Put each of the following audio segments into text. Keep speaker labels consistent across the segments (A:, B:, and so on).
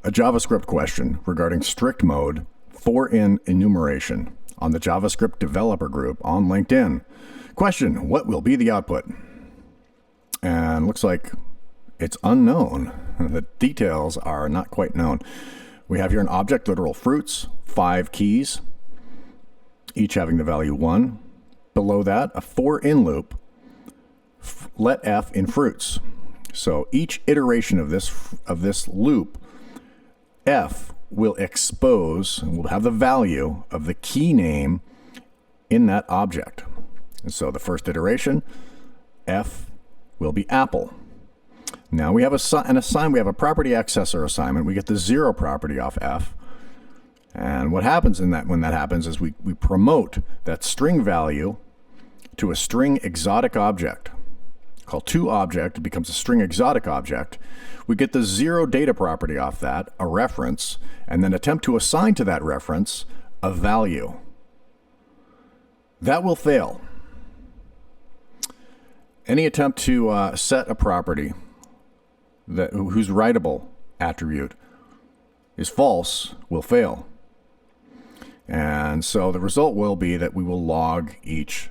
A: A JavaScript question regarding strict mode for-in enumeration on the JavaScript developer group on LinkedIn. Question, what will be the output? And looks like it's unknown. The details are not quite known. We have here an object, literal fruits, 5 keys, each having the value 1. Below that, a for-in loop, let f in fruits. So each iteration of this loop, f will expose and will have the value of the key name in that object. And so the first iteration, f will be apple. Now we have we have a property accessor assignment. We get the 0 property off f. And what happens when that happens is we promote that string value to a string exotic object. Called toObject, it becomes a string exotic object. We get the 0 data property off that, a reference, and then attempt to assign to that reference a value. That will fail. Any attempt to set a property whose writable attribute is false will fail. And so the result will be that we will log each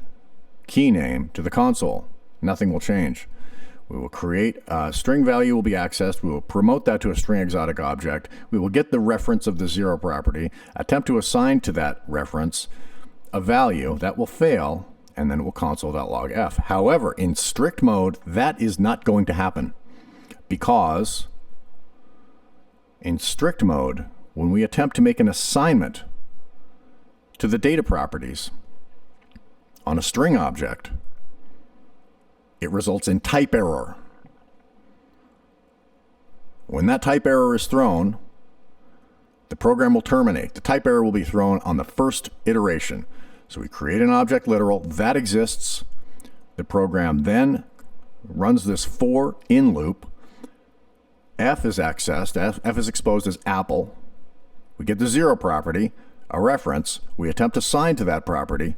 A: key name to the console. Nothing will change. We will create a string value will be accessed. We will promote that to a string exotic object. We will get the reference of the 0 property, attempt to assign to that reference a value that will fail, and then we'll console.log f. However, in strict mode, that is not going to happen because in strict mode, when we attempt to make an assignment to the data properties on a string object, it results in type error. When that type error is thrown, the program will terminate. The type error will be thrown on the first iteration. So we create an object literal, that exists. The program then runs this for-in loop. F is accessed, F is exposed as apple. We get the 0 property, a reference. We attempt to assign to that property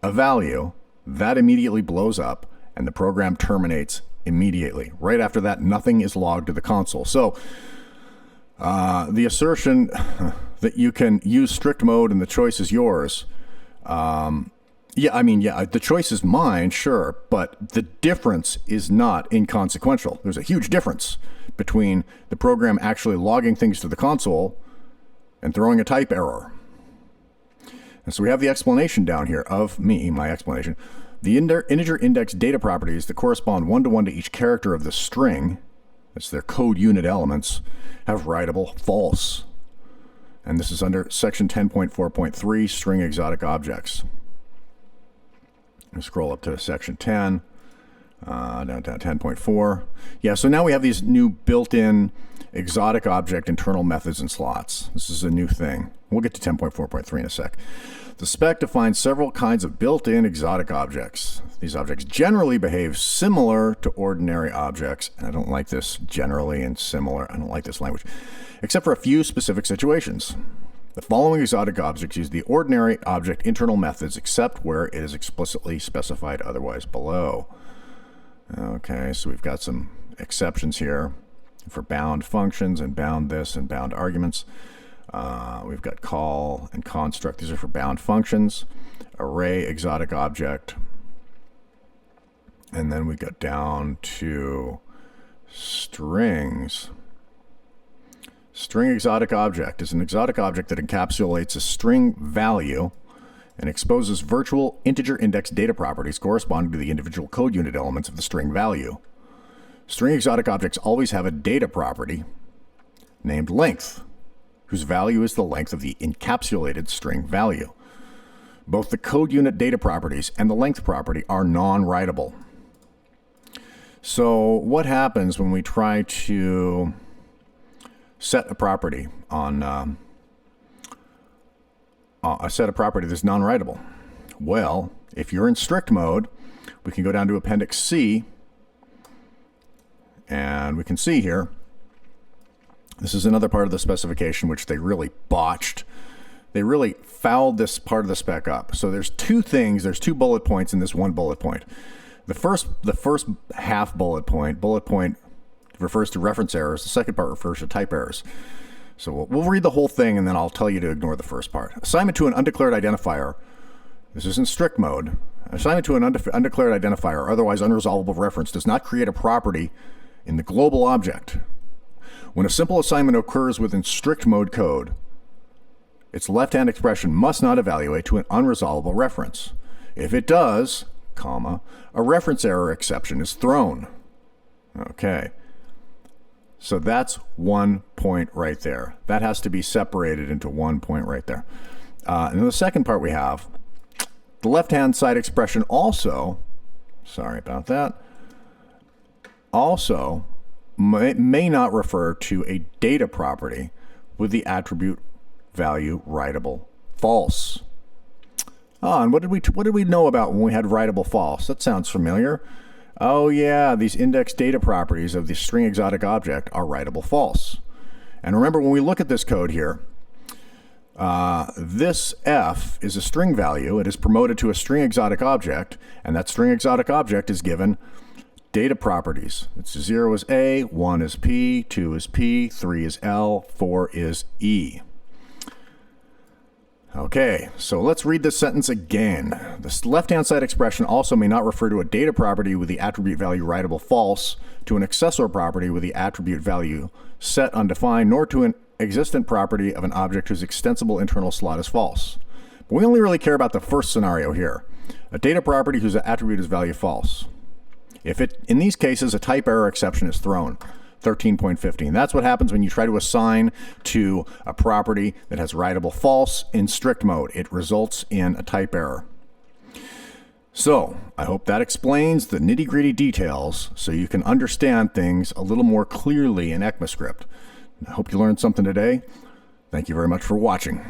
A: a value. That immediately blows up, and the program terminates immediately. Right after that, nothing is logged to the console. So the assertion that you can use strict mode and the choice is yours, the choice is mine, sure, but the difference is not inconsequential. There's a huge difference between the program actually logging things to the console and throwing a type error. And so we have the explanation down here of my explanation. The integer index data properties that correspond one-to-one to each character of the string, that's their code unit elements, have writable false. And this is under section 10.4.3, string exotic objects. Scroll up to section 10, down to 10.4. Yeah, so now we have these new built-in exotic object internal methods and slots. This is a new thing. We'll get to 10.4.3 in a sec. The spec defines several kinds of built-in exotic objects. These objects generally behave similar to ordinary objects, and I don't like this generally and similar. I don't like this language, except for a few specific situations. The following exotic objects use the ordinary object internal methods except where it is explicitly specified otherwise below. Okay, so we've got some exceptions here for bound functions and bound this and bound arguments. We've got call and construct. These are for bound functions. Array exotic object. And then we got down to strings. String exotic object is an exotic object that encapsulates a string value and exposes virtual integer index data properties corresponding to the individual code unit elements of the string value. String exotic objects always have a data property named length, whose value is the length of the encapsulated string value. Both the code unit data properties and the length property are non-writable. So what happens when we try to set a property on a set of property that's non-writable? Well, if you're in strict mode, we can go down to Appendix C, and we can see here, this is another part of the specification which they really botched. They really fouled this part of the spec up. So there's two things, there's 2 bullet points in this one bullet point. The first half bullet point refers to reference errors. The second part refers to type errors. So we'll read the whole thing, and then I'll tell you to ignore the first part. Assignment to an undeclared identifier. This is in strict mode. Assignment to an undeclared identifier, otherwise unresolvable reference, does not create a property in the global object. When a simple assignment occurs within strict mode code, its left-hand expression must not evaluate to an unresolvable reference. If it does, comma, a reference error exception is thrown. Okay. So that's 1 point right there. That has to be separated into 1 point right there. And then the second part we have, the left-hand side expression also, sorry about that, also may not refer to a data property with the attribute value writable false. And what did we know about when we had writable false? That sounds familiar. Oh yeah, these index data properties of the string exotic object are writable false. And remember, when we look at this code here, this f is a string value. It is promoted to a string exotic object, and that string exotic object is given data properties. It's 0 is A, 1 is P, 2 is P, 3 is L, 4 is E. Okay, so let's read this sentence again. This left-hand side expression also may not refer to a data property with the attribute value writable false, to an accessor property with the attribute value set undefined, nor to an existent property of an object whose extensible internal slot is false. But we only really care about the first scenario here, a data property whose attribute is value false. In these cases, a type error exception is thrown. 13.15. That's what happens when you try to assign to a property that has writable false in strict mode. It results in a type error. So I hope that explains the nitty-gritty details so you can understand things a little more clearly in EcmaScript. I hope you learned something today. Thank you very much for watching.